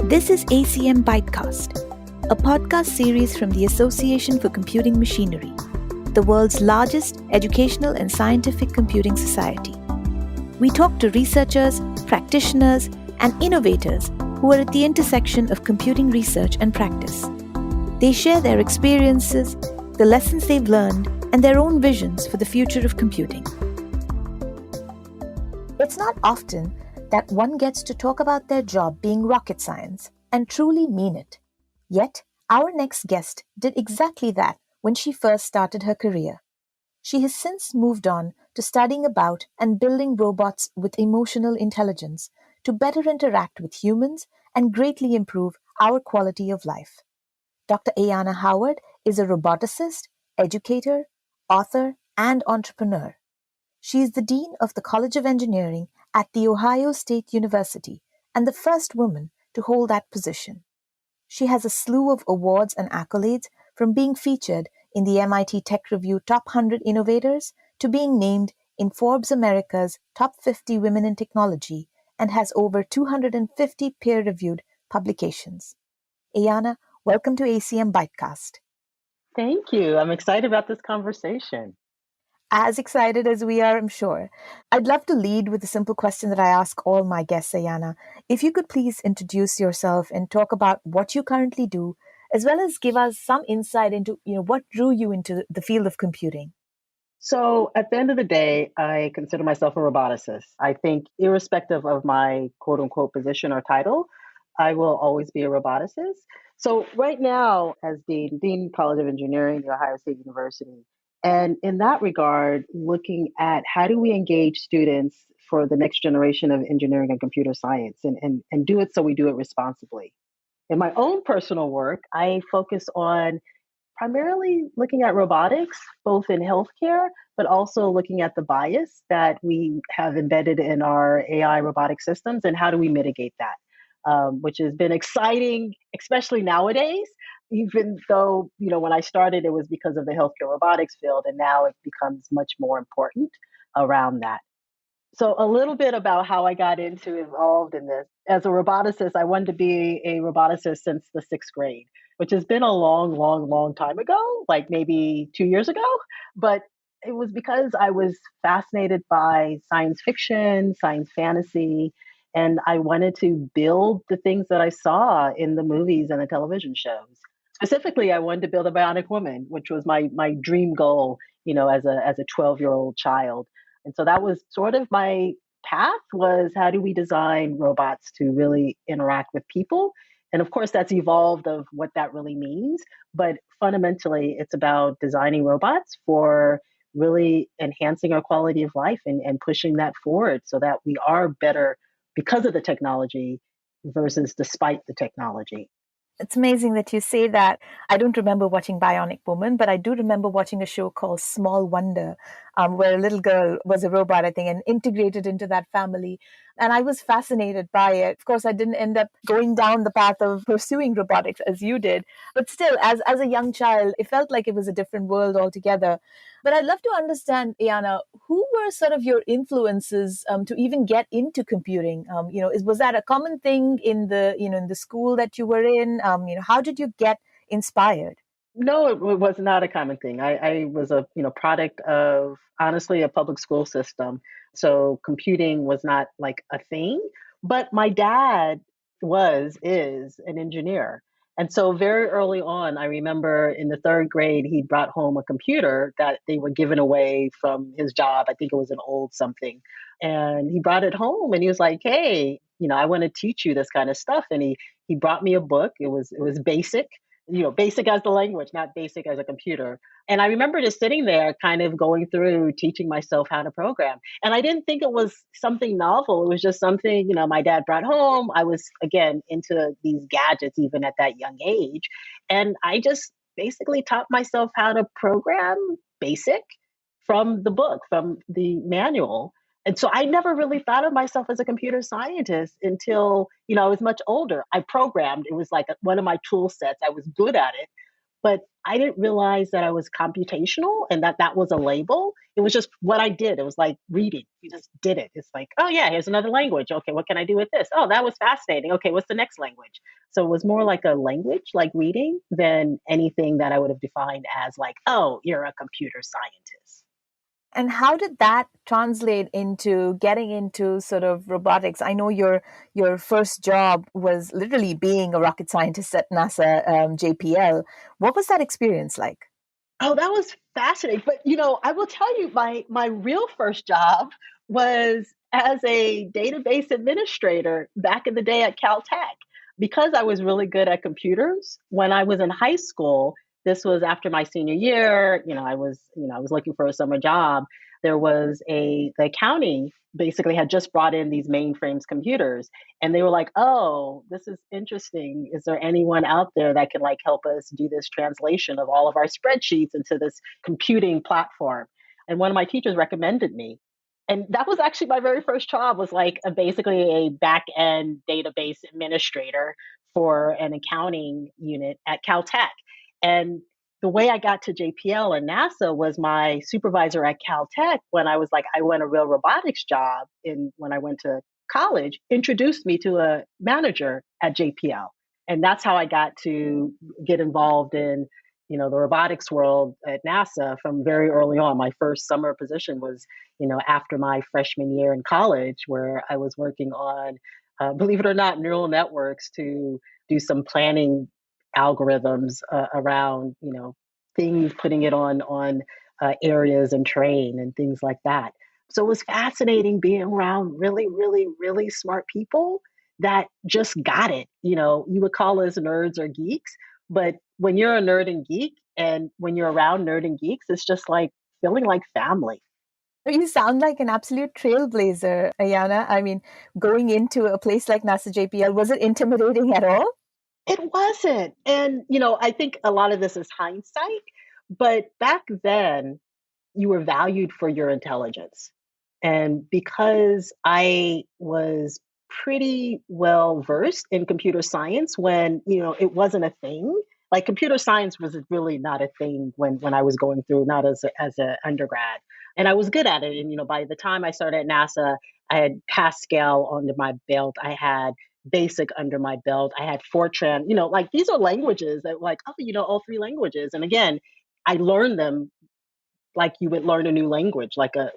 This is ACM ByteCast, a podcast series from the Association for Computing Machinery, the world's largest educational and scientific computing society. We talk to researchers, practitioners, and innovators who are at the intersection of computing research and practice. They share their experiences, the lessons they've learned, and their own visions for the future of computing. It's not often that one gets to talk about their job being rocket science and truly mean it. Yet, our next guest did exactly that when she first started her career. She has since moved on to studying about and building robots with emotional intelligence to better interact with humans and greatly improve our quality of life. Dr. Ayanna Howard is a roboticist, educator, author, and entrepreneur. She is the Dean of the College of Engineering at The Ohio State University and the first woman to hold that position. She has a slew of awards and accolades, from being featured in the MIT Tech Review Top 100 Innovators to being named in Forbes America's Top 50 Women in Technology, and has over 250 peer-reviewed publications. Ayanna, welcome to ACM ByteCast. Thank you. I'm excited about this conversation. As excited as we are, I'm sure. I'd love to lead with a simple question that I ask all my guests, Ayanna. If you could please introduce yourself and talk about what you currently do, as well as give us some insight into, what drew you into the field of computing. So at the end of the day, I consider myself a roboticist. I think irrespective of my quote unquote position or title, I will always be a roboticist. So right now, as Dean College of Engineering, The Ohio State University, and in that regard, looking at how do we engage students for the next generation of engineering and computer science and do it so we do it responsibly. In my own personal work, I focus on primarily looking at robotics, both in healthcare, but also looking at the bias that we have embedded in our AI robotic systems and how do we mitigate that, which has been exciting, especially nowadays, even though, when I started, it was because of the healthcare robotics field, and now it becomes much more important around that. So a little bit about how I got involved in this. As a roboticist, I wanted to be a roboticist since the sixth grade, which has been a long, long, long time ago, like maybe 2 years ago. But it was because I was fascinated by science fiction, science fantasy, and I wanted to build the things that I saw in the movies and the television shows. Specifically, I wanted to build a bionic woman, which was my dream goal, as a 12-year-old child. And so that was sort of my path, was how do we design robots to really interact with people? And of course, that's evolved of what that really means. But fundamentally, it's about designing robots for really enhancing our quality of life and pushing that forward so that we are better because of the technology versus despite the technology. It's amazing that you say that. I don't remember watching Bionic Woman, but I do remember watching a show called Small Wonder, where a little girl was a robot, I think, and integrated into that family. And I was fascinated by it. Of course, I didn't end up going down the path of pursuing robotics as you did. But still, as a young child, it felt like it was a different world altogether. But I'd love to understand, Ayanna, who were sort of your influences to even get into computing? Was that a common thing in the school that you were in? How did you get inspired? No, it was not a common thing. I was a product of, honestly, a public school system. So computing was not like a thing. But my dad is an engineer. And so very early on, I remember in the third grade, he brought home a computer that they were giving away from his job. I think it was an old something. And he brought it home and he was like, hey, I want to teach you this kind of stuff. And he brought me a book. It was basic, basic as the language, not basic as a computer. And I remember just sitting there kind of going through teaching myself how to program. And I didn't think it was something novel. It was just something, my dad brought home. I was, again, into these gadgets even at that young age. And I just basically taught myself how to program basic from the book, from the manual. And so I never really thought of myself as a computer scientist until, I was much older. I programmed. It was like one of my tool sets. I was good at it. but I didn't realize that I was computational and that that was a label. It was just what I did. It was like reading. You just did it. It's like, oh yeah, here's another language. Okay, what can I do with this? Oh, that was fascinating. Okay, what's the next language? So it was more like a language, like reading, than anything that I would have defined as like, oh, you're a computer scientist. And how did that translate into getting into sort of robotics? I know your first job was literally being a rocket scientist at NASA JPL. What was that experience like? Oh, that was fascinating. But I will tell you, my real first job was as a database administrator back in the day at Caltech. Because I was really good at computers, when I was in high school, this was after my senior year, I was looking for a summer job. There was the accounting basically had just brought in these mainframes computers, and they were like, "Oh, this is interesting. Is there anyone out there that can like help us do this translation of all of our spreadsheets into this computing platform?" And one of my teachers recommended me. And that was actually my very first job, was like basically a back end database administrator for an accounting unit at Caltech. And the way I got to JPL and NASA was my supervisor at Caltech, when I went a real robotics job in when I went to college, introduced me to a manager at JPL. And that's how I got to get involved in, the robotics world at NASA from very early on. My first summer position was, after my freshman year in college, where I was working on, believe it or not, neural networks to do some planning algorithms around, things, putting it on areas and train and things like that. So it was fascinating being around really, really, really smart people that just got it. You would call us nerds or geeks, but when you're a nerd and geek, and when you're around nerd and geeks, it's just like feeling like family. You sound like an absolute trailblazer, Ayanna. I mean, going into a place like NASA JPL, was it intimidating at all? It wasn't. And, I think a lot of this is hindsight, but back then, you were valued for your intelligence. And because I was pretty well versed in computer science when, it wasn't a thing. Like computer science was really not a thing when I was going through, not as an undergrad. And I was good at it. And, by the time I started at NASA, I had Pascal under my belt. I had Basic under my belt. I had Fortran, like these are languages that like, oh, all three languages. And again, I learned them like you would learn a new language, like a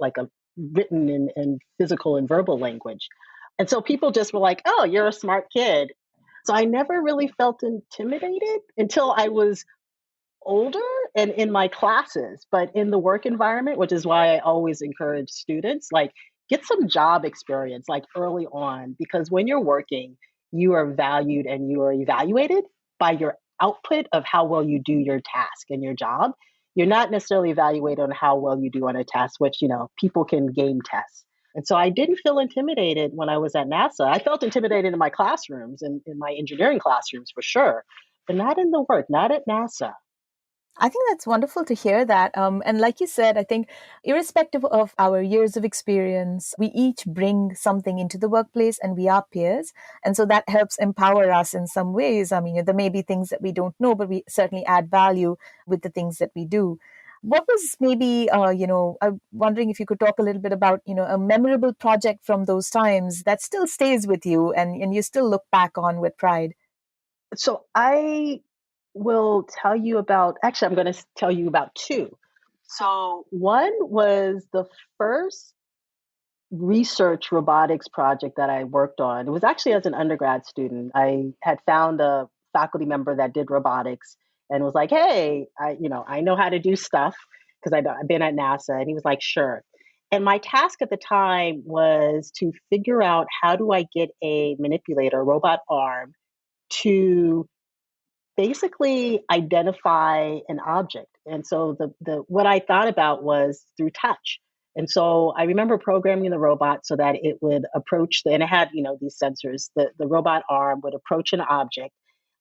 written and physical and verbal language. And so people just were like, "Oh, you're a smart kid." So I never really felt intimidated until I was older and in my classes, but in the work environment, which is why I always encourage students, like get some job experience like early on, because when you're working, you are valued and you are evaluated by your output of how well you do your task and your job. You're not necessarily evaluated on how well you do on a test, which, people can game test. And so I didn't feel intimidated when I was at NASA. I felt intimidated in my classrooms and in my engineering classrooms for sure, but not in the work, not at NASA. I think that's wonderful to hear that. And like you said, I think irrespective of our years of experience, we each bring something into the workplace and we are peers. And so that helps empower us in some ways. I mean, there may be things that we don't know, but we certainly add value with the things that we do. What was maybe, I'm wondering if you could talk a little bit about, a memorable project from those times that still stays with you and you still look back on with pride? So I will tell you about, actually, I'm going to tell you about two. So one was the first research robotics project that I worked on. It was actually as an undergrad student. I had found a faculty member that did robotics and was like, "Hey, I know how to do stuff because I've been at NASA." And he was like, "Sure." And my task at the time was to figure out how do I get a manipulator, a robot arm, to basically identify an object. And so the what I thought about was through touch. And so I remember programming the robot so that it would approach and it had, these sensors. The robot arm would approach an object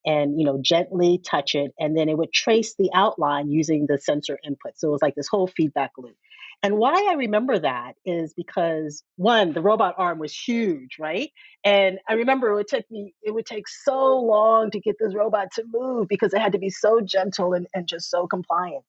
and, gently touch it, and then it would trace the outline using the sensor input. So it was like this whole feedback loop. And why I remember that is because one, the robot arm was huge, right? And I remember it would take so long to get this robot to move because it had to be so gentle and just so compliant.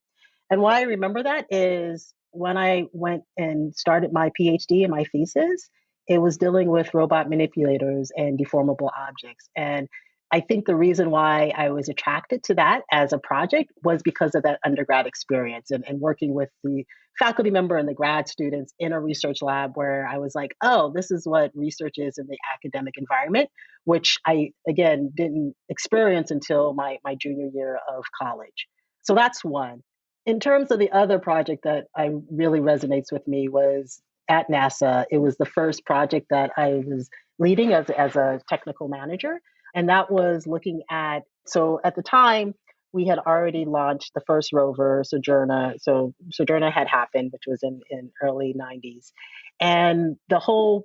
And why I remember that is when I went and started my PhD and my thesis, it was dealing with robot manipulators and deformable objects. And I think the reason why I was attracted to that as a project was because of that undergrad experience and working with the faculty member and the grad students in a research lab where I was like, oh, this is what research is in the academic environment, which I, again, didn't experience until my junior year of college. So that's one. In terms of the other project that I really resonates with me was at NASA. It was the first project that I was leading as a technical manager. And that was looking at, so at the time, we had already launched the first rover, Sojourner. So Sojourner had happened, which was in early 90s. And the whole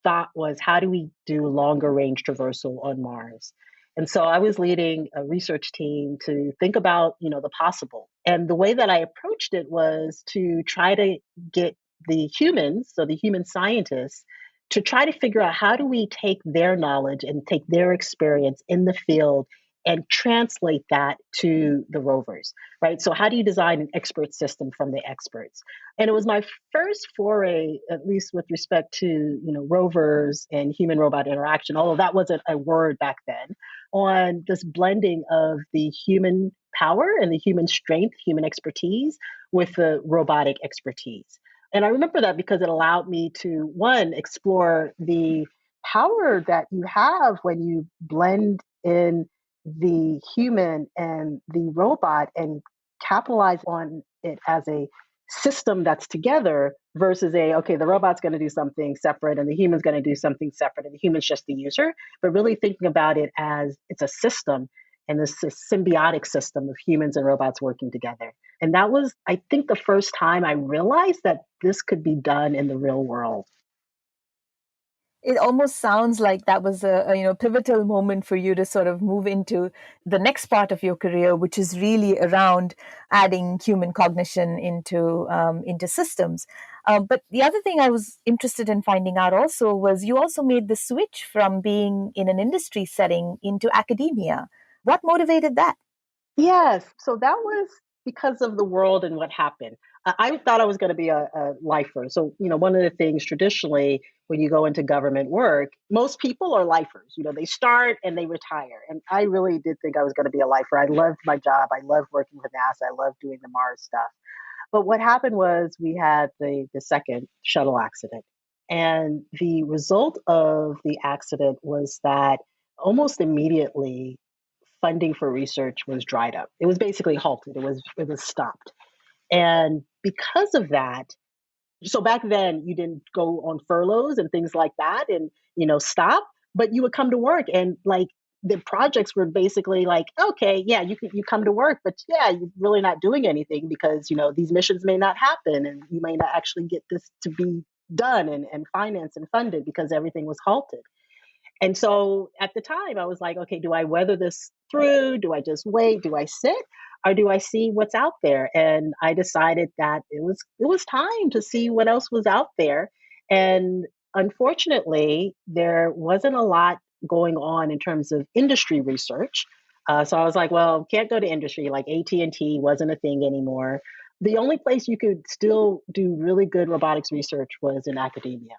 thought was, how do we do longer range traversal on Mars? And so I was leading a research team to think about, the possible. And the way that I approached it was to try to get the humans, so the human scientists, to try to figure out how do we take their knowledge and take their experience in the field and translate that to the rovers, right? So how do you design an expert system from the experts? And it was my first foray, at least with respect to, rovers and human robot interaction, although that wasn't a word back then, on this blending of the human power and the human strength, human expertise with the robotic expertise. And I remember that because it allowed me to, one, explore the power that you have when you blend in the human and the robot and capitalize on it as a system that's together versus okay, the robot's going to do something separate and the human's going to do something separate and the human's just the user, but really thinking about it as it's a system and this symbiotic system of humans and robots working together. And that was, I think, the first time I realized that this could be done in the real world. It almost sounds like that was a pivotal moment for you to sort of move into the next part of your career, which is really around adding human cognition into systems. But the other thing I was interested in finding out also was you also made the switch from being in an industry setting into academia. What motivated that? Yes. So that was because of the world and what happened. I thought I was going to be a lifer. So, one of the things traditionally when you go into government work, most people are lifers. They start and they retire. And I really did think I was going to be a lifer. I loved my job. I loved working with NASA. I loved doing the Mars stuff. But what happened was we had the second shuttle accident. And the result of the accident was that almost immediately funding for research was dried up. It was basically halted. It was stopped. And because of that, so back then you didn't go on furloughs and things like that and stop, but you would come to work and like the projects were basically like, okay, yeah, you come to work, but yeah, you're really not doing anything because these missions may not happen and you may not actually get this to be done and financed and funded because everything was halted. And so at the time, I was like, okay, do I weather this through? Do I just wait? Do I sit? Or do I see what's out there? And I decided that it was time to see what else was out there. And unfortunately, there wasn't a lot going on in terms of industry research. So I was like, well, can't go to industry. Like AT&T wasn't a thing anymore. The only place you could still do really good robotics research was in academia.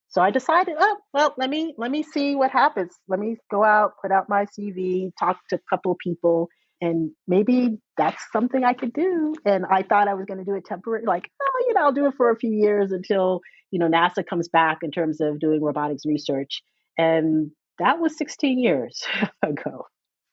So I decided, oh, well, let me see what happens. Let me go out, put out my CV, talk to a couple of people, and maybe that's something I could do. And I thought I was going to do it temporary, like, oh, I'll do it for a few years until, NASA comes back in terms of doing robotics research. And that was 16 years ago.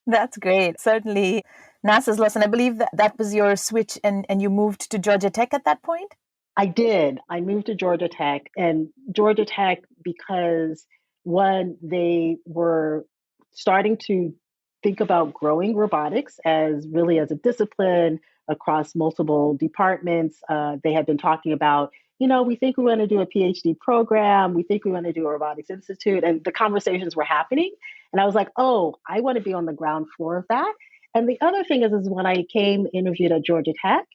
That's great. Certainly, NASA's loss. And I believe that that was your switch and you moved to Georgia Tech at that point? I did. I moved to Georgia Tech and Georgia Tech because one, they were starting to think about growing robotics as really as a discipline across multiple departments. They had been talking about, we think we want to do a PhD program. We think we want to do a robotics institute. And the conversations were happening. And I was like, oh, I want to be on the ground floor of that. And the other thing is when I came interviewed at Georgia Tech,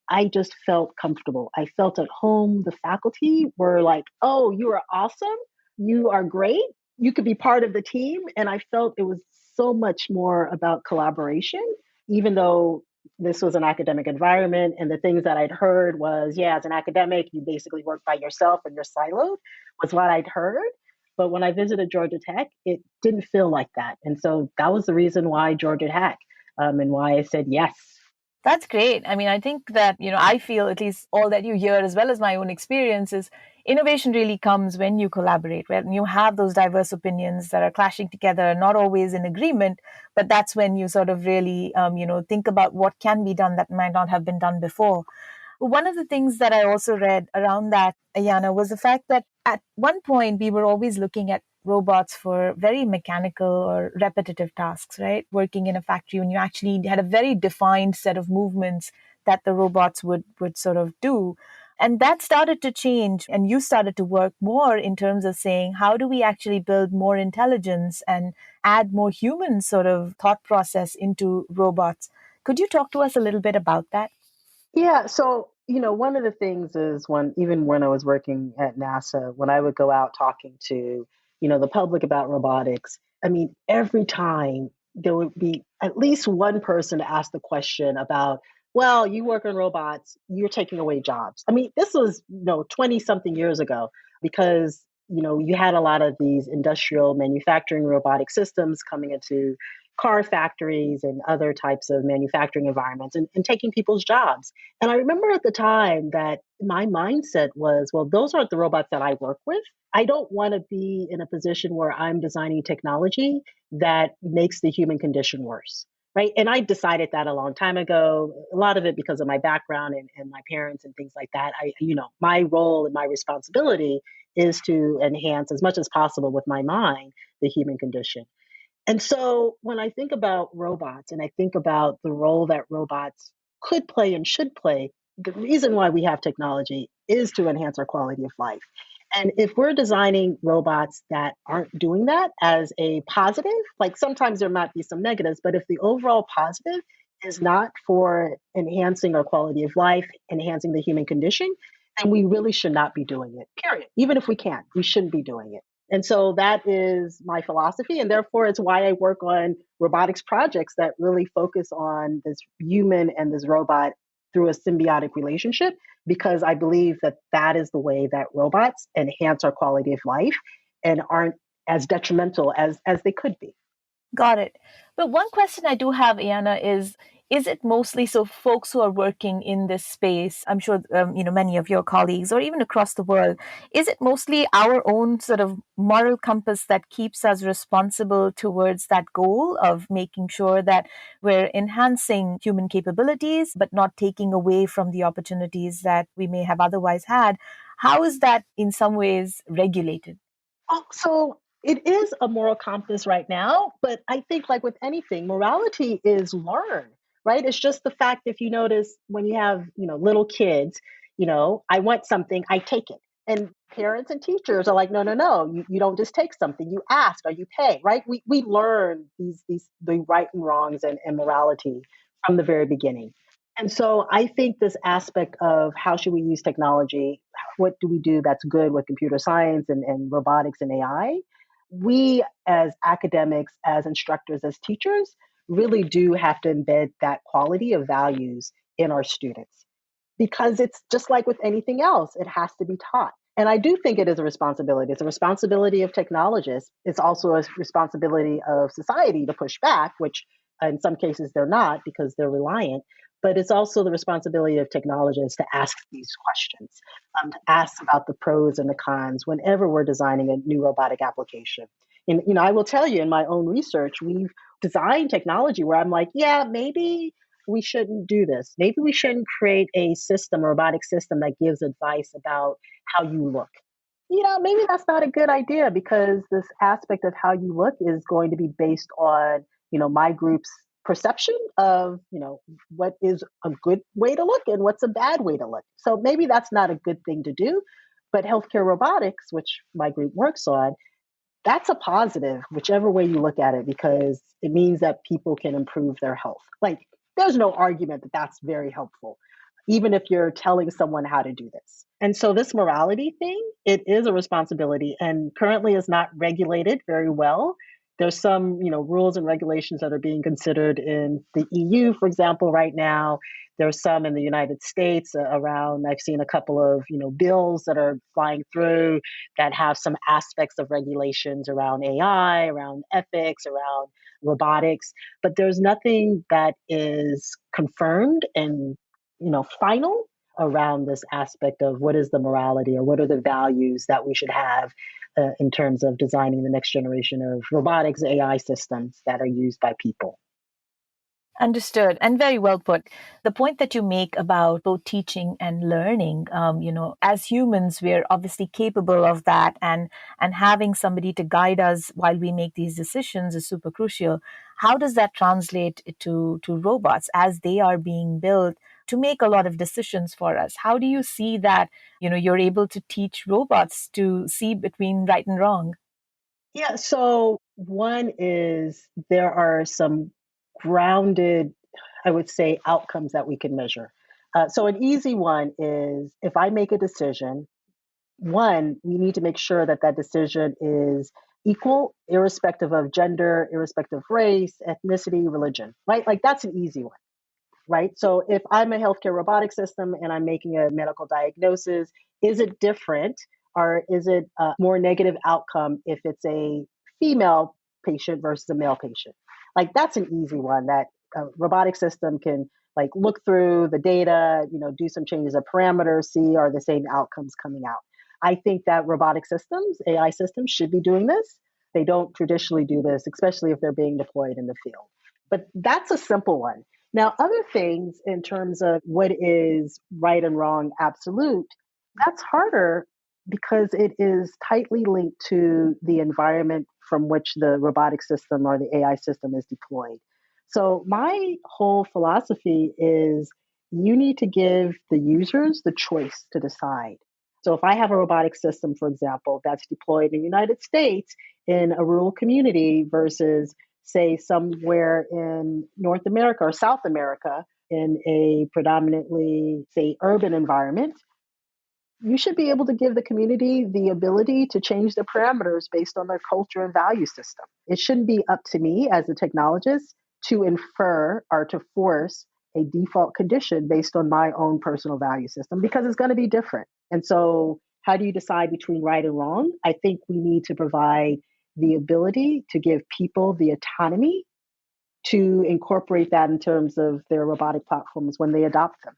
I just felt comfortable. I felt at home. The faculty were like, oh, you are awesome. You are great. You could be part of the team. And I felt it was so much more about collaboration, even though this was an academic environment. And the things that I'd heard was, yeah, as an academic, you basically work by yourself and you're siloed, was what I'd heard. But when I visited Georgia Tech, it didn't feel like that. And so that was the reason why Georgia Tech, and why I said yes. That's great. I mean, I think that, I feel at least all that you hear, as well as my own experiences, innovation really comes when you collaborate, when you have those diverse opinions that are clashing together, not always in agreement, but that's when you sort of really, think about what can be done that might not have been done before. One of the things that I also read around that, Ayanna, was the fact that at one point we were always looking at robots for very mechanical or repetitive tasks, right? Working in a factory when you actually had a very defined set of movements that the robots would sort of do. And that started to change, and you started to work more in terms of saying, how do we actually build more intelligence and add more human sort of thought process into robots? Could you talk to us a little bit about that? Yeah, so one of the things is even when I was working at NASA, when I would go out talking to, the public about robotics, I mean, every time there would be at least one person to ask the question about, well, you work on robots, you're taking away jobs. I mean, this was, 20 something years ago because, you had a lot of these industrial manufacturing robotic systems coming into car factories and other types of manufacturing environments and taking people's jobs. And I remember at the time that my mindset was, well, those aren't the robots that I work with. I don't want to be in a position where I'm designing technology that makes the human condition worse. Right. And I decided that a long time ago, a lot of it because of my background and my parents and things like that. My role and my responsibility is to enhance as much as possible with my mind the human condition. And so when I think about robots and I think about the role that robots could play and should play, the reason why we have technology is to enhance our quality of life. And if we're designing robots that aren't doing that as a positive, like sometimes there might be some negatives, but if the overall positive is not for enhancing our quality of life, enhancing the human condition, then we really should not be doing it, period. Even if we can, we shouldn't be doing it. And so that is my philosophy. And therefore, it's why I work on robotics projects that really focus on this human and this robot through a symbiotic relationship, because I believe that that is the way that robots enhance our quality of life and aren't as detrimental as they could be. Got it. But one question I do have, Ayanna, is it mostly so folks who are working in this space, I'm sure, many of your colleagues or even across the world, is it mostly our own sort of moral compass that keeps us responsible towards that goal of making sure that we're enhancing human capabilities, but not taking away from the opportunities that we may have otherwise had? How is that in some ways regulated? Oh, so it is a moral compass right now, but I think like with anything, morality is learned, right? It's just the fact if you notice when you have, little kids, I want something, I take it. And parents and teachers are like, no, no, no, you don't just take something, you ask or you pay, right? We learn these the right and wrongs and morality from the very beginning. And so I think this aspect of how should we use technology, what do we do that's good with computer science and robotics and AI? We, as academics, as instructors, as teachers, really do have to embed that quality of values in our students because it's just like with anything else, it has to be taught. And I do think it is a responsibility. It's a responsibility of technologists. It's also a responsibility of society to push back, which in some cases they're not because they're reliant. But it's also the responsibility of technologists to ask these questions, to ask about the pros and the cons whenever we're designing a new robotic application. And I will tell you in my own research, we've designed technology where I'm like, yeah, maybe we shouldn't do this. Maybe we shouldn't create a system, a robotic system that gives advice about how you look. Maybe that's not a good idea because this aspect of how you look is going to be based on, my group's perception of, what is a good way to look and what's a bad way to look. So maybe that's not a good thing to do. But healthcare robotics, which my group works on, that's a positive, whichever way you look at it, because it means that people can improve their health. Like, there's no argument that that's very helpful. even if you're telling someone how to do this. And so this morality thing, it is a responsibility and currently is not regulated very well. There's some, rules and regulations that are being considered in the EU, for example, right now. There's some in the United States around, I've seen a couple of, bills that are flying through that have some aspects of regulations around AI, around ethics, around robotics, but there's nothing that is confirmed and final around this aspect of what is the morality or what are the values that we should have in terms of designing the next generation of robotics AI systems that are used by people. Understood, and very well put. The point that you make about both teaching and learning, as humans, we're obviously capable of that, and having somebody to guide us while we make these decisions is super crucial. How does that translate to robots as they are being built to make a lot of decisions for us? How do you see that, you're able to teach robots to see between right and wrong? Yeah, so one is there are some grounded, I would say, outcomes that we can measure. So an easy one is if I make a decision, one, we need to make sure that that decision is equal, irrespective of gender, irrespective of race, ethnicity, religion, right? Like that's an easy one, right? So if I'm a healthcare robotic system and I'm making a medical diagnosis, is it different or is it a more negative outcome if it's a female patient versus a male patient? Like that's an easy one that a robotic system can like look through the data, do some changes of parameters, see are the same outcomes coming out. I think that robotic systems, AI systems should be doing this. They don't traditionally do this, especially if they're being deployed in the field. But that's a simple one. Now, other things in terms of what is right and wrong absolute, that's harder because it is tightly linked to the environment from which the robotic system or the AI system is deployed. So, my whole philosophy is you need to give the users the choice to decide. So, if I have a robotic system, for example, that's deployed in the United States in a rural community versus say somewhere in North America or South America in a predominantly, say, urban environment, you should be able to give the community the ability to change the parameters based on their culture and value system. It shouldn't be up to me as a technologist to infer or to force a default condition based on my own personal value system because it's going to be different. And so, how do you decide between right and wrong? I think we need to provide the ability to give people the autonomy to incorporate that in terms of their robotic platforms when they adopt them.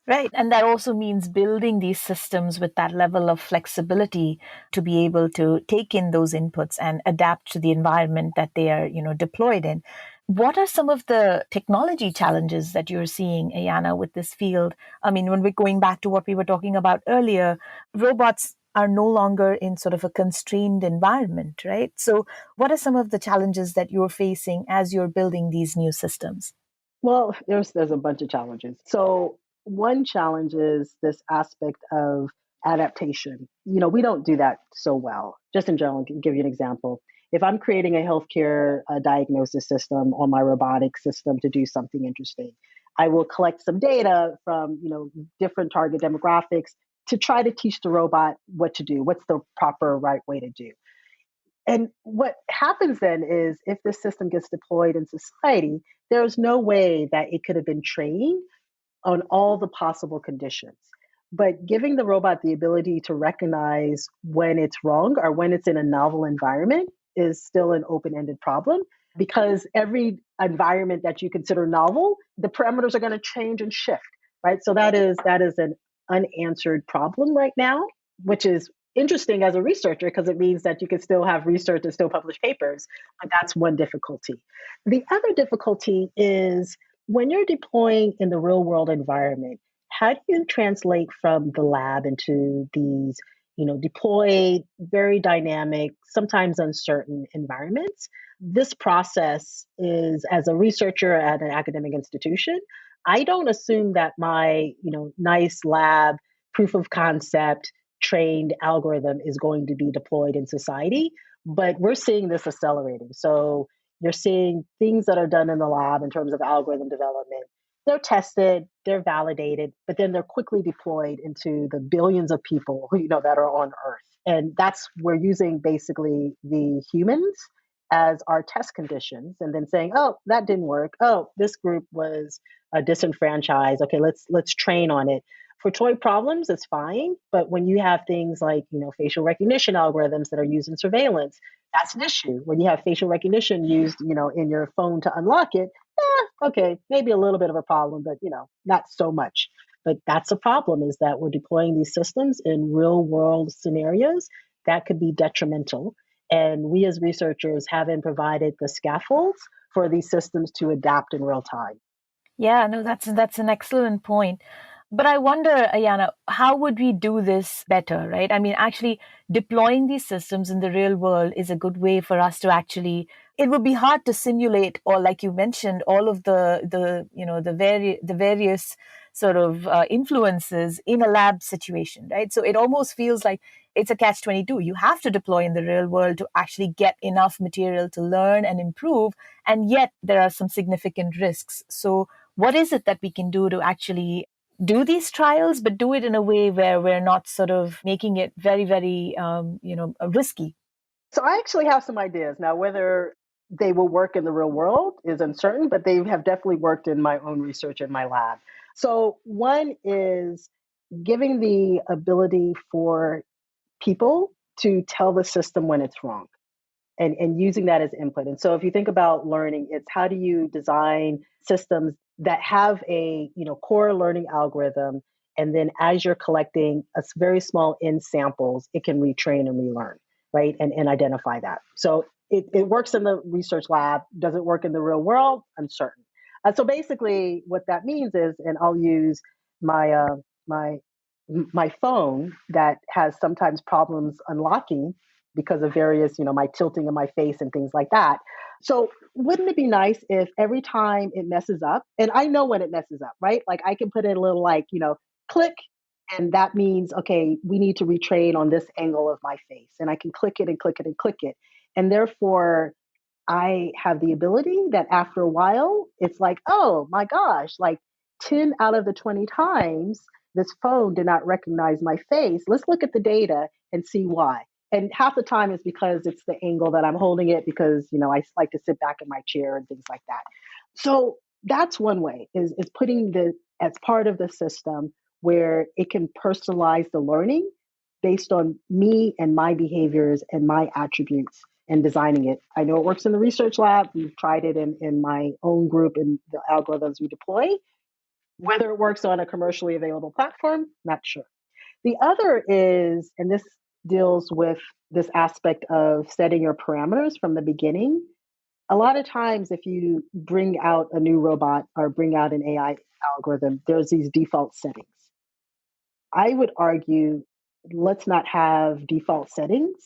Right. And that also means building these systems with that level of flexibility to be able to take in those inputs and adapt to the environment that they are, deployed in. What are some of the technology challenges that you're seeing, Ayanna, with this field? I mean, when we're going back to what we were talking about earlier, robots are no longer in sort of a constrained environment, right? So what are some of the challenges that you're facing as you're building these new systems? Well, there's a bunch of challenges. So one challenge is this aspect of adaptation. We don't do that so well. Just in general, I'll give you an example. If I'm creating a healthcare diagnosis system on my robotic system to do something interesting, I will collect some data from different target demographics to try to teach the robot what to do. What's the proper right way to do? And what happens then is if this system gets deployed in society, there's no way that it could have been trained on all the possible conditions. But giving the robot the ability to recognize when it's wrong or when it's in a novel environment is still an open ended problem because every environment that you consider novel, the parameters are going to change and shift, right? So that is an unanswered problem right now, which is interesting as a researcher because it means that you can still have research and still publish papers, but that's one difficulty. The other difficulty is when you're deploying in the real world environment, how do you translate from the lab into these, deployed, very dynamic, sometimes uncertain environments? This process is, as a researcher at an academic institution, I don't assume that my, nice lab proof of concept trained algorithm is going to be deployed in society, but we're seeing this accelerating. So you're seeing things that are done in the lab in terms of algorithm development they're tested, they're validated, but then they're quickly deployed into the billions of people that are on Earth. And that's we're using basically the humans as our test conditions, and then saying, "Oh, that didn't work. Oh, this group was disenfranchised. Okay, let's train on it." For toy problems, it's fine, but when you have things like facial recognition algorithms that are used in surveillance, that's an issue. When you have facial recognition used, in your phone to unlock it, okay, maybe a little bit of a problem, but not so much. But that's a problem, is that we're deploying these systems in real world scenarios that could be detrimental. And we as researchers haven't provided the scaffolds for these systems to adapt in real time. Yeah, no, that's an excellent point. But I wonder, Ayanna, how would we do this better, right? I mean, actually deploying these systems in the real world is a good way for us to actually, it would be hard to simulate, or like you mentioned, all of the various sort of influences in a lab situation, right? So it almost feels like it's a catch-22. You have to deploy in the real world to actually get enough material to learn and improve. And yet there are some significant risks. So what is it that we can do to actually do these trials, but do it in a way where we're not sort of making it very, very, risky? So I actually have some ideas. Now, whether they will work in the real world is uncertain, but they have definitely worked in my own research in my lab. So one is giving the ability for people to tell the system when it's wrong, and using that as input. And so if you think about learning, it's how do you design systems that have a core learning algorithm, and then as you're collecting a very small in samples, it can retrain and relearn, right? And identify that. So it works in the research lab. Does it work in the real world? Uncertain. So basically, what that means is, and I'll use my my phone that has sometimes problems unlocking because of various, my tilting of my face and things like that. So wouldn't it be nice if every time it messes up, and I know when it messes up, right? Like I can put in a little click, and that means, okay, we need to retrain on this angle of my face. And I can click it and click it and click it. And therefore, I have the ability that after a while, it's like, oh my gosh, like 10 out of the 20 times this phone did not recognize my face. Let's look at the data and see why. And half the time is because it's the angle that I'm holding it, because, I like to sit back in my chair and things like that. So that's one way, is putting the as part of the system where it can personalize the learning based on me and my behaviors and my attributes, and designing it. I know it works in the research lab. We've tried it in my own group in the algorithms we deploy. Whether it works on a commercially available platform, not sure. The other is, and this deals with this aspect of setting your parameters from the beginning. A lot of times, if you bring out a new robot or bring out an AI algorithm, there's these default settings. I would argue, let's not have default settings.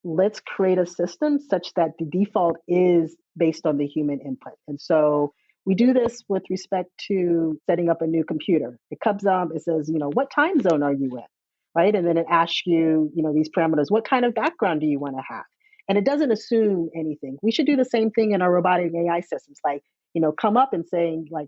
Let's create a system such that the default is based on the human input. And so we do this with respect to setting up a new computer. It comes up, it says, what time zone are you in? Right. And then it asks you, these parameters, what kind of background do you want to have? And it doesn't assume anything. We should do the same thing in our robotic AI systems, like, come up and saying, like,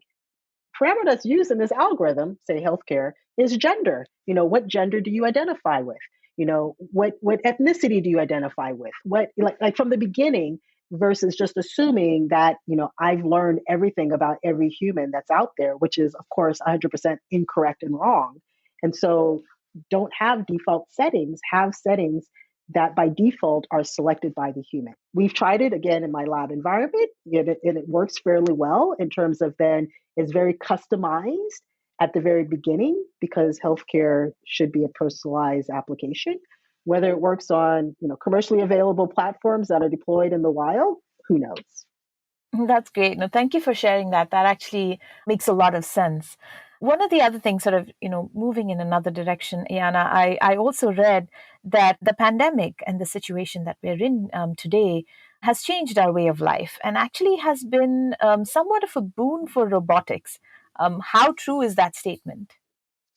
parameter that's used in this algorithm, say healthcare, is gender. What gender do you identify with? What ethnicity do you identify with? What, like from the beginning, versus just assuming that, I've learned everything about every human that's out there, which is of course 100% incorrect and wrong. And so don't have default settings, have settings that by default are selected by the human. We've tried it again in my lab environment, and it works fairly well in terms of then it's very customized at the very beginning, because healthcare should be a personalized application. Whether it works on commercially available platforms that are deployed in the wild, who knows? That's great. No, thank you for sharing that. That actually makes a lot of sense. One of the other things, sort of, moving in another direction, Ayanna, I also read that the pandemic and the situation that we're in today has changed our way of life, and actually has been somewhat of a boon for robotics. How true is that statement?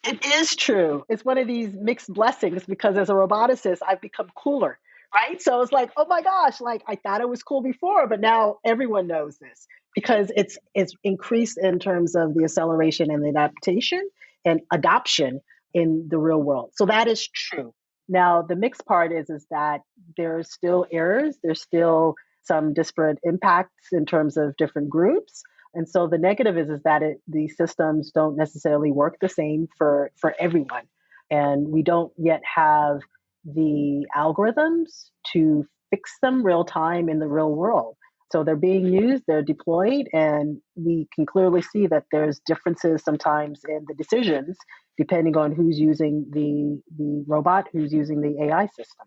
It is true. It's one of these mixed blessings, because as a roboticist, I've become cooler, right? So it's like, oh my gosh, like I thought it was cool before, but now everyone knows this. because it's increased in terms of the acceleration and the adaptation and adoption in the real world. So that is true. Now the mixed part is that there's still errors, there's still some disparate impacts in terms of different groups. And so the negative is that the systems don't necessarily work the same for everyone. And we don't yet have the algorithms to fix them real time in the real world. So they're being used, they're deployed, and we can clearly see that there's differences sometimes in the decisions depending on who's using the robot, who's using the AI system.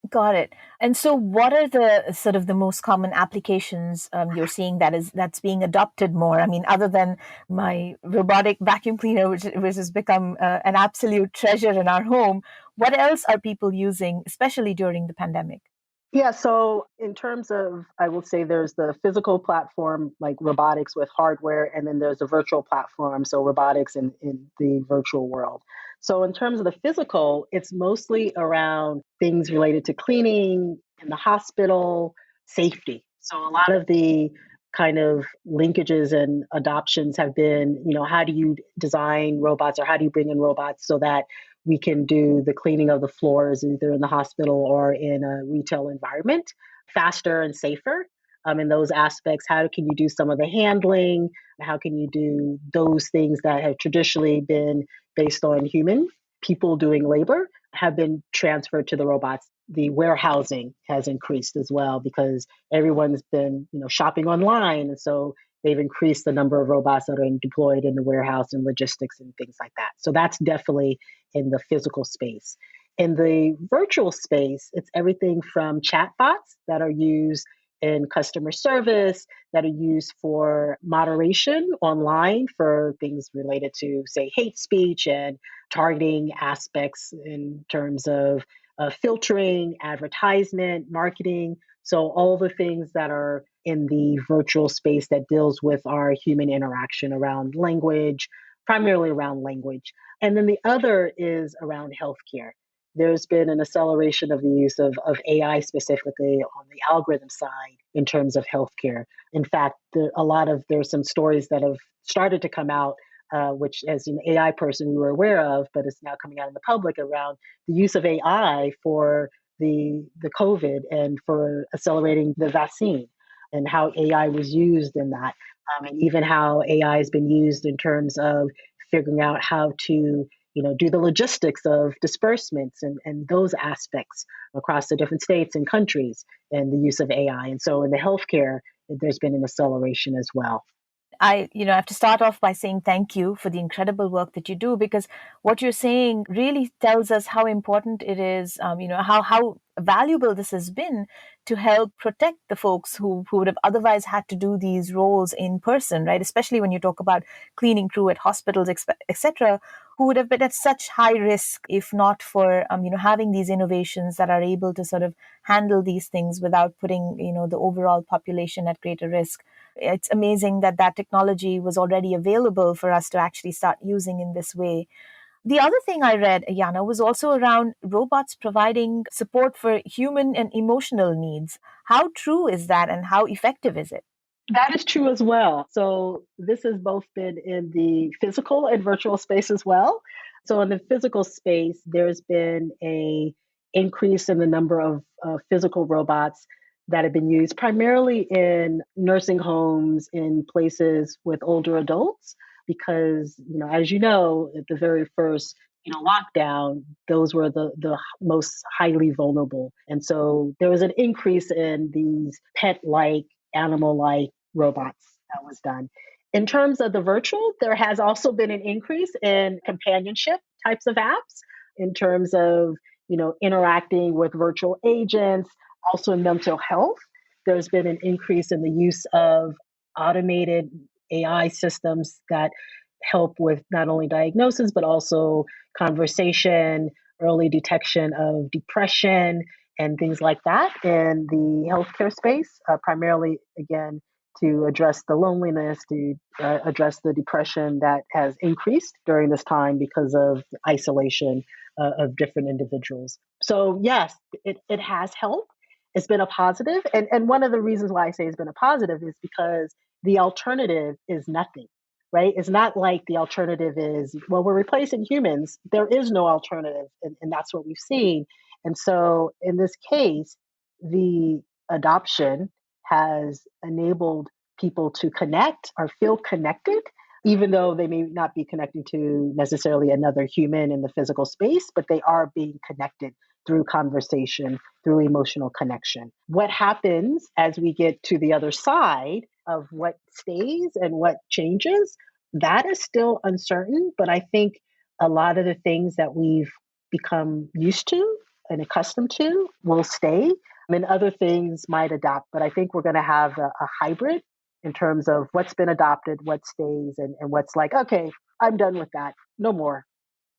Got it. And so what are the sort of the most common applications you're seeing that's being adopted more? I mean, other than my robotic vacuum cleaner, which has become an absolute treasure in our home, what else are people using, especially during the pandemic? Yeah, so in terms of, I will say there's the physical platform like robotics with hardware, and then there's a virtual platform, so robotics in the virtual world. So in terms of the physical, it's mostly around things related to cleaning in the hospital, safety. So a lot of the kind of linkages and adoptions have been, how do you design robots or how do you bring in robots so that we can do the cleaning of the floors either in the hospital or in a retail environment faster and safer. In those aspects, how can you do some of the handling? How can you do those things that have traditionally been based on human people doing labor have been transferred to the robots? The warehousing has increased as well because everyone's been, shopping online, and so they've increased the number of robots that are deployed in the warehouse and logistics and things like that. So that's definitely in the physical space. In the virtual space, it's everything from chatbots that are used in customer service, that are used for moderation online for things related to, say, hate speech and targeting aspects in terms of filtering, advertisement, marketing. So all the things that are in the virtual space that deals with our human interaction around language, primarily around language. And then the other is around healthcare. There's been an acceleration of the use of AI specifically on the algorithm side in terms of healthcare. In fact, there's some stories that have started to come out, which as an AI person we were aware of, but it's now coming out in the public around the use of AI for the COVID and for accelerating the vaccine and how AI was used in that. And even how AI has been used in terms of figuring out how to do the logistics of disbursements and those aspects across the different states and countries and the use of AI. And so in the healthcare, there's been an acceleration as well. I have to start off by saying thank you for the incredible work that you do, because what you're saying really tells us how important it is, how valuable this has been to help protect the folks who would have otherwise had to do these roles in person, right? Especially when you talk about cleaning crew at hospitals, etc., who would have been at such high risk if not for, having these innovations that are able to sort of handle these things without putting, the overall population at greater risk. It's amazing that that technology was already available for us to actually start using in this way. The other thing I read, Ayanna, was also around robots providing support for human and emotional needs. How true is that and how effective is it? That is true as well. So this has both been in the physical and virtual space as well. So in the physical space, there's been a increase in the number of physical robots that have been used primarily in nursing homes, in places with older adults, because as you know, at the very first lockdown, those were the most highly vulnerable, and so there was an increase in these pet-like, animal-like robots that was done. In terms of the virtual, there has also been an increase in companionship types of apps in terms of, interacting with virtual agents, also in mental health. There's been an increase in the use of automated AI systems that help with not only diagnosis, but also conversation, early detection of depression, and things like that in the healthcare space, primarily, again, to address the loneliness, to address the depression that has increased during this time because of isolation of different individuals. So, yes, it has helped. It's been a positive. And one of the reasons why I say it's been a positive is because the alternative is nothing, right? It's not like the alternative is, well, we're replacing humans. There is no alternative. And that's what we've seen. And so in this case, the adoption has enabled people to connect or feel connected, even though they may not be connecting to necessarily another human in the physical space, but they are being connected through conversation, through emotional connection. What happens as we get to the other side of what stays and what changes, that is still uncertain. But I think a lot of the things that we've become used to and accustomed to will stay. I mean, other things might adapt, but I think we're going to have a hybrid in terms of what's been adopted, what stays, and what's like, okay, I'm done with that. No more.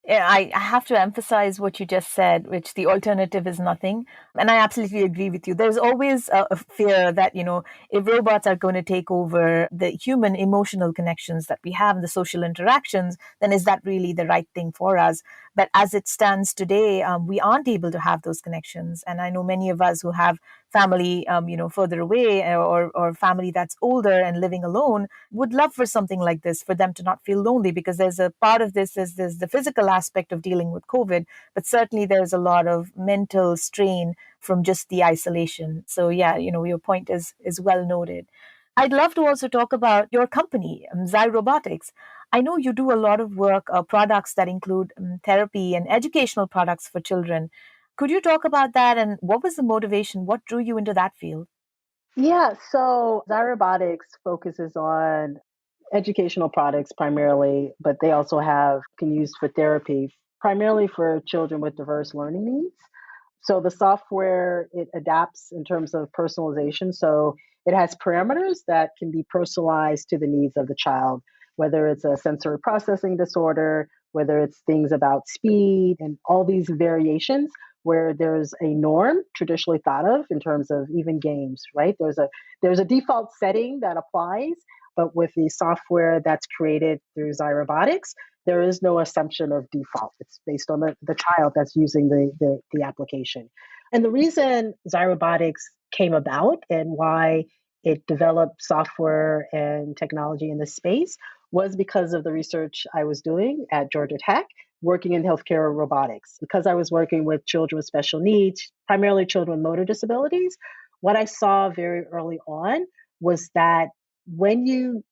Yeah, I have to emphasize what you just said, which the alternative is nothing. And I absolutely agree with you. There's always a fear that, if robots are going to take over the human emotional connections that we have and the social interactions, then is that really the right thing for us? But as it stands today, we aren't able to have those connections. And I know many of us who have family, further away or family that's older and living alone would love for something like this, for them to not feel lonely, because there's a part of this is there's the physical aspect of dealing with COVID, but certainly there's a lot of mental strain from just the isolation. So yeah, your point is well noted. I'd love to also talk about your company, Zyrobotics. I know you do a lot of work, products that include therapy and educational products for children. Could you talk about that, and what was the motivation? What drew you into that field? Yeah, so Zyrobotics focuses on educational products primarily, but they also can use for therapy, primarily for children with diverse learning needs. So the software, it adapts in terms of personalization. So it has parameters that can be personalized to the needs of the child, whether it's a sensory processing disorder, whether it's things about speed and all these variations where there's a norm traditionally thought of in terms of even games, right? There's a default setting that applies, but with the software that's created through Zyrobotics, there is no assumption of default. It's based on the child that's using the application. And the reason Zyrobotics came about and why it developed software and technology in this space was because of the research I was doing at Georgia Tech, working in healthcare robotics. Because I was working with children with special needs, primarily children with motor disabilities, what I saw very early on was that when you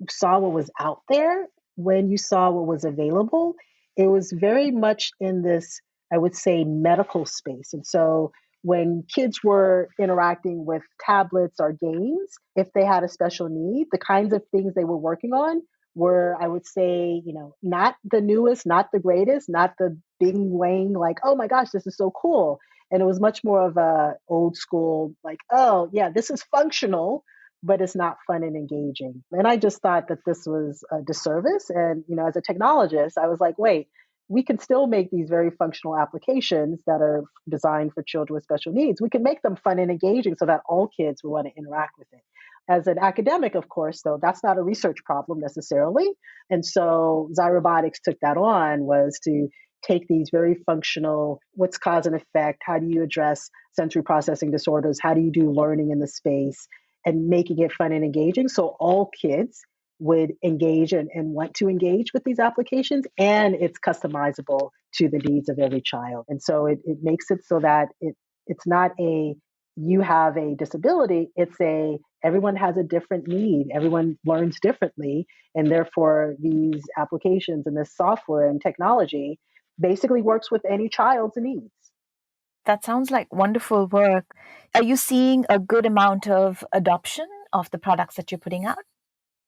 saw what was out there, when you saw what was available, it was very much in this, I would say, medical space. And so when kids were interacting with tablets or games, if they had a special need, the kinds of things they were working on were, I would say, not the newest, not the greatest, not the bing wang, like, oh my gosh, this is so cool. And it was much more of a old school, like, oh yeah, this is functional, but it's not fun and engaging. And I just thought that this was a disservice. And, as a technologist, I was like, wait, we can still make these very functional applications that are designed for children with special needs. We can make them fun and engaging so that all kids will want to interact with it. As an academic, of course, though, that's not a research problem necessarily. And so Zyrobotics took that on, was to take these very functional, what's cause and effect, how do you address sensory processing disorders, how do you do learning in the space, and making it fun and engaging so all kids would engage and want to engage with these applications, and it's customizable to the needs of every child. And so it makes it so that it's not a you have a disability, it's a everyone has a different need, everyone learns differently, and therefore these applications and this software and technology basically works with any child's needs. That sounds like wonderful work. Are you seeing a good amount of adoption of the products that you're putting out?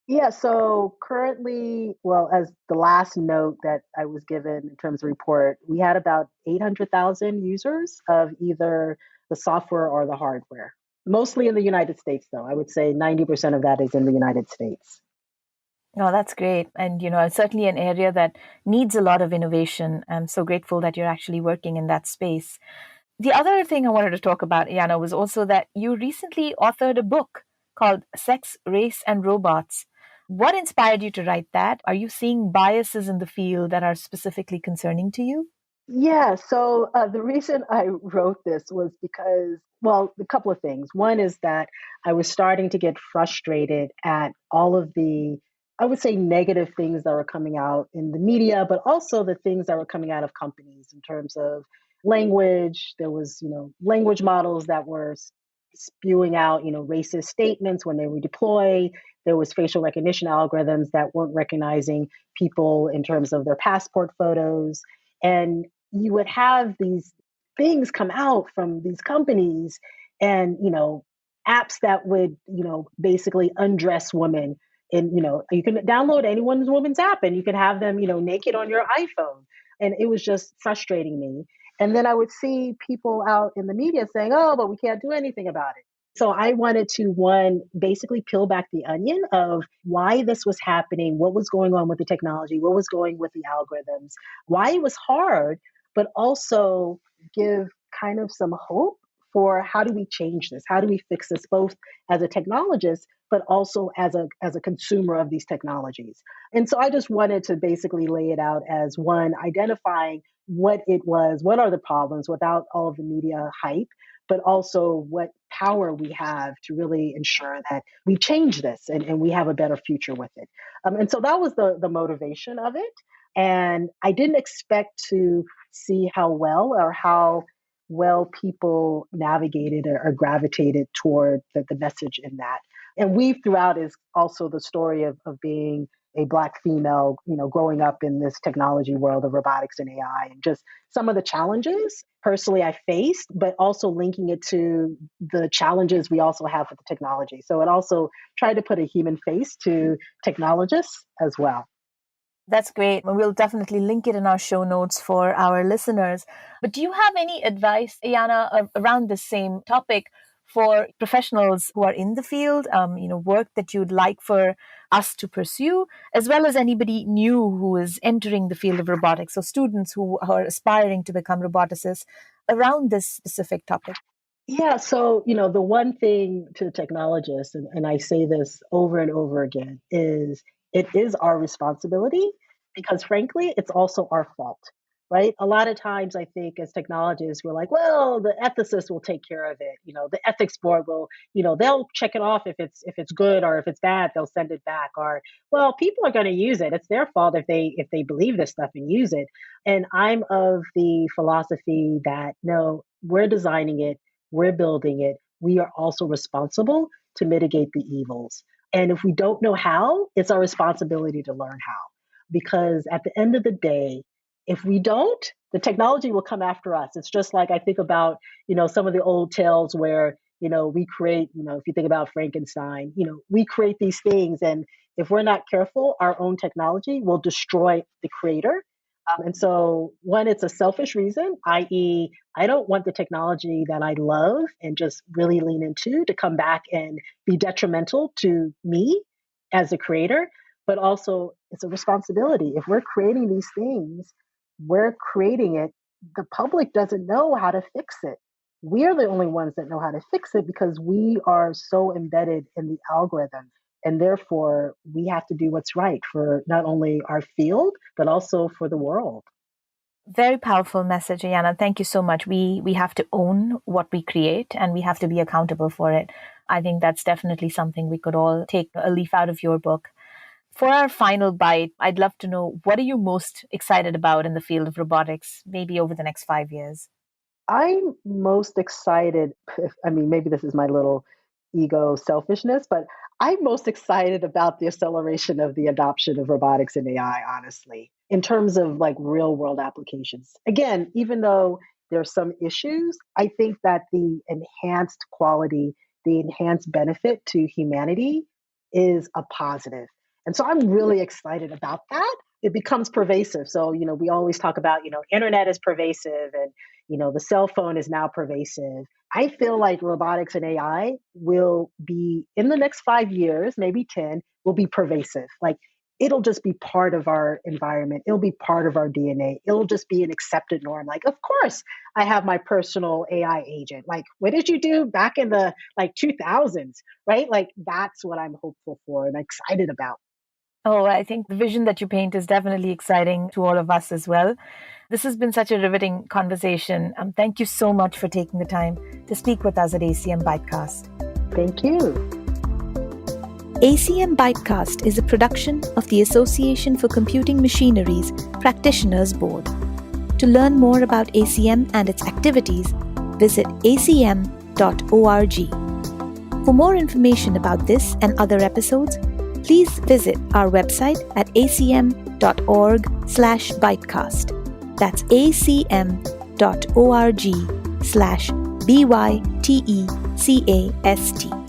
Yeah, so currently, well, as the last note that I was given in terms of report, we had about 800,000 users of either the software or the hardware. Mostly in the United States, though. I would say 90% of that is in the United States. Oh, that's great. And, it's certainly an area that needs a lot of innovation. I'm so grateful that you're actually working in that space. The other thing I wanted to talk about, Ayanna, was also that you recently authored a book called Sex, Race, and Robots. What inspired you to write that? Are you seeing biases in the field that are specifically concerning to you? Yeah, so the reason I wrote this was because Well, a couple of things. One is that I was starting to get frustrated at all of the, I would say, negative things that were coming out in the media, but also the things that were coming out of companies in terms of language. There was, language models that were spewing out, racist statements when they would deploy. There was facial recognition algorithms that weren't recognizing people in terms of their passport photos. And you would have these things come out from these companies and apps that would basically undress women, and you can download anyone's woman's app and you can have them naked on your iPhone, and it was just frustrating me. And then I would see people out in the media saying, oh, but we can't do anything about it. So I wanted to, one, basically peel back the onion of why this was happening, what was going on with the technology, what was going with the algorithms, why it was hard, but also give kind of some hope for how do we change this? How do we fix this, both as a technologist, but also as a consumer of these technologies? And so I just wanted to basically lay it out as, one, identifying what it was, what are the problems without all of the media hype, but also what power we have to really ensure that we change this and we have a better future with it. And so that was the motivation of it. And I didn't expect to see how well people navigated or gravitated toward the message in that. And weave throughout is also the story of being a Black female, growing up in this technology world of robotics and AI, and just some of the challenges personally I faced, but also linking it to the challenges we also have with the technology. So it also tried to put a human face to technologists as well. That's great. We'll definitely link it in our show notes for our listeners. But do you have any advice, Ayanna, around the same topic for professionals who are in the field, work that you'd like for us to pursue, as well as anybody new who is entering the field of robotics, or students who are aspiring to become roboticists around this specific topic? Yeah, so the one thing to technologists, and I say this over and over again, is it is our responsibility, because frankly, it's also our fault, right? A lot of times I think as technologists, we're like, well, the ethicist will take care of it. The ethics board will, they'll check it off if it's good, or if it's bad, they'll send it back. Or, well, people are going to use it. It's their fault if they believe this stuff and use it. And I'm of the philosophy that no, we're designing it, we're building it. We are also responsible to mitigate the evils. And if we don't know how, it's our responsibility to learn how. Because at the end of the day, if we don't, the technology will come after us. It's just like I think about, some of the old tales where, we create, if you think about Frankenstein, we create these things. And if we're not careful, our own technology will destroy the creator. And so, one, it's a selfish reason, i.e., I don't want the technology that I love and just really lean into to come back and be detrimental to me as a creator. But also, it's a responsibility. If we're creating these things, we're creating it. The public doesn't know how to fix it. We are the only ones that know how to fix it because we are so embedded in the algorithm. And therefore, we have to do what's right for not only our field, but also for the world. Very powerful message, Ayanna. Thank you so much. We have to own what we create, and we have to be accountable for it. I think that's definitely something we could all take a leaf out of your book. For our final bite, I'd love to know, what are you most excited about in the field of robotics, maybe over the next 5 years? I'm most excited. I mean, maybe this is my little ego selfishness, but I'm most excited about the acceleration of the adoption of robotics and AI, honestly, in terms of like real world applications. Again, even though there's some issues, I think that the enhanced quality, the enhanced benefit to humanity is a positive. And so I'm really excited about that. It becomes pervasive. So, we always talk about, internet is pervasive, and the cell phone is now pervasive. I feel like robotics and AI will be, in the next 5 years, maybe 10, will be pervasive. Like, it'll just be part of our environment. It'll be part of our DNA. It'll just be an accepted norm. Like, of course, I have my personal AI agent. Like, what did you do back in the 2000s, right? Like, that's what I'm hopeful for and excited about. Oh, I think the vision that you paint is definitely exciting to all of us as well. This has been such a riveting conversation. Thank you so much for taking the time to speak with us at ACM ByteCast. Thank you. ACM ByteCast is a production of the Association for Computing Machinery's Practitioners Board. To learn more about ACM and its activities, visit acm.org. For more information about this and other episodes, please visit our website at acm.org/bytecast. That's acm.org/bytecast.